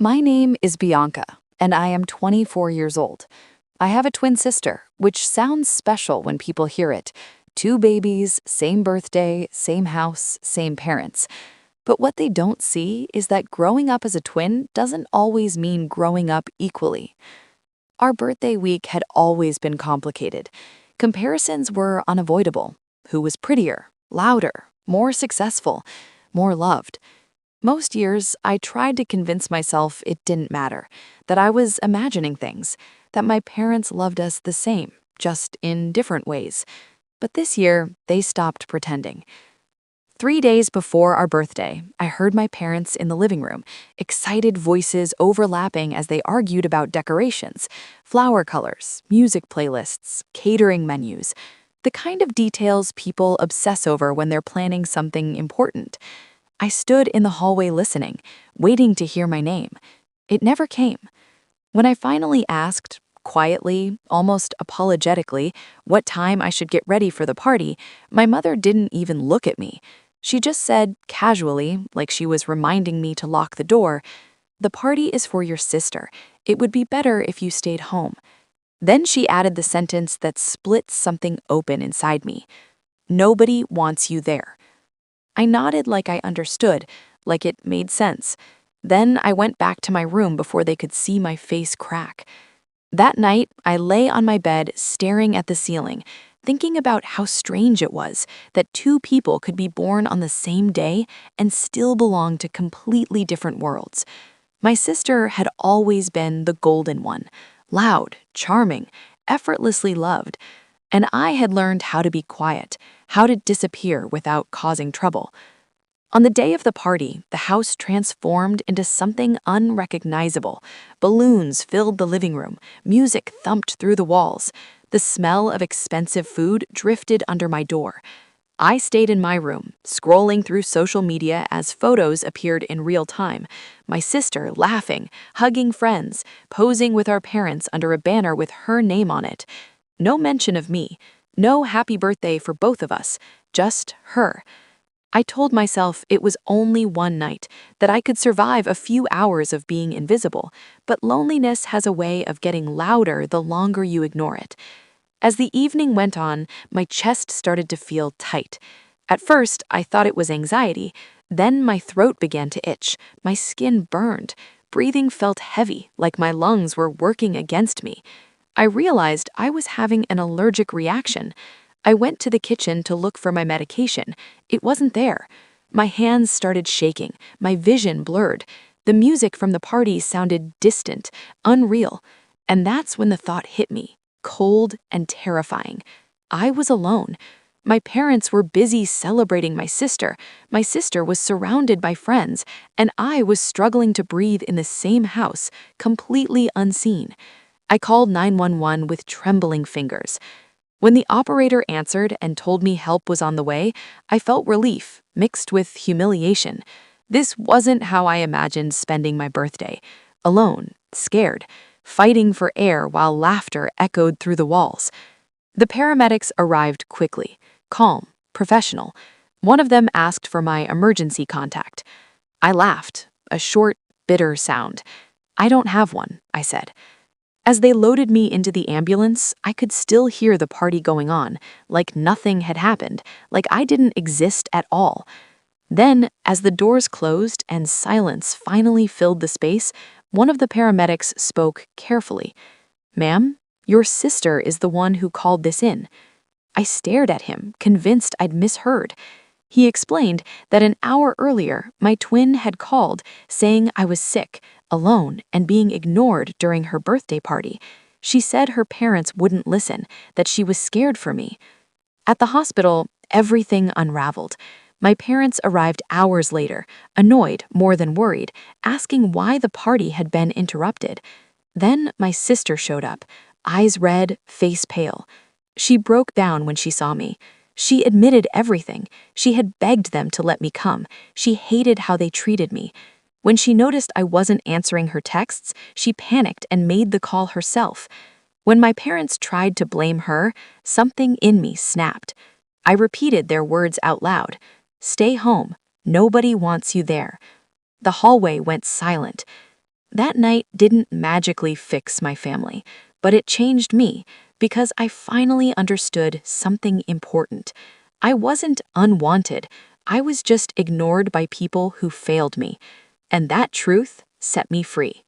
My name is Bianca, and I am 24 years old. I have a twin sister, which sounds special when people hear it. Two babies, same birthday, same house, same parents. But what they don't see is that growing up as a twin doesn't always mean growing up equally. Our birthday week had always been complicated. Comparisons were unavoidable. Who was prettier, louder, more successful, more loved? Most years, I tried to convince myself it didn't matter, that I was imagining things, that my parents loved us the same, just in different ways. But this year, they stopped pretending. 3 days before our birthday, I heard my parents in the living room, excited voices overlapping as they argued about decorations, flower colors, music playlists, catering menus, the kind of details people obsess over when they're planning something important. I stood in the hallway listening, waiting to hear my name. It never came. When I finally asked, quietly, almost apologetically, what time I should get ready for the party, my mother didn't even look at me. She just said, casually, like she was reminding me to lock the door, "The party is for your sister. It would be better if you stayed home." Then she added the sentence that split something open inside me. "Nobody wants you there." I nodded like I understood, like it made sense. Then I went back to my room before they could see my face crack. That night, I lay on my bed staring at the ceiling, thinking about how strange it was that two people could be born on the same day and still belong to completely different worlds. My sister had always been the golden one, loud, charming, effortlessly loved, and I had learned how to be quiet, how to disappear without causing trouble. On the day of the party, the house transformed into something unrecognizable. Balloons filled the living room, music thumped through the walls. The smell of expensive food drifted under my door. I stayed in my room, scrolling through social media as photos appeared in real time. My sister laughing, hugging friends, posing with our parents under a banner with her name on it. No mention of me, no happy birthday for both of us, just her. I told myself it was only one night, that I could survive a few hours of being invisible, but loneliness has a way of getting louder the longer you ignore it. As the evening went on, my chest started to feel tight. At first, I thought it was anxiety. Then my throat began to itch, my skin burned, breathing felt heavy, like my lungs were working against me. I realized I was having an allergic reaction. I went to the kitchen to look for my medication. It wasn't there. My hands started shaking, my vision blurred. The music from the party sounded distant, unreal. And that's when the thought hit me, cold and terrifying. I was alone. My parents were busy celebrating my sister. My sister was surrounded by friends, and I was struggling to breathe in the same house, completely unseen. I called 911 with trembling fingers. When the operator answered and told me help was on the way, I felt relief, mixed with humiliation. This wasn't how I imagined spending my birthday. Alone, scared, fighting for air while laughter echoed through the walls. The paramedics arrived quickly, calm, professional. One of them asked for my emergency contact. I laughed, a short, bitter sound. "I don't have one," I said. As they loaded me into the ambulance, I could still hear the party going on, like nothing had happened, like I didn't exist at all. Then, as the doors closed and silence finally filled the space, one of the paramedics spoke carefully. "Ma'am, your sister is the one who called this in." I stared at him, convinced I'd misheard. He explained that an hour earlier, my twin had called, saying I was sick, alone, and being ignored during her birthday party. She said her parents wouldn't listen, that she was scared for me. At the hospital, everything unraveled. My parents arrived hours later, annoyed more than worried, asking why the party had been interrupted. Then my sister showed up, eyes red, face pale. She broke down when she saw me. She admitted everything. She had begged them to let me come. She hated how they treated me. When she noticed I wasn't answering her texts, she panicked and made the call herself. When my parents tried to blame her, something in me snapped. I repeated their words out loud. "Stay home. Nobody wants you there." The hallway went silent. That night didn't magically fix my family, but it changed me because I finally understood something important. I wasn't unwanted, I was just ignored by people who failed me. And that truth set me free.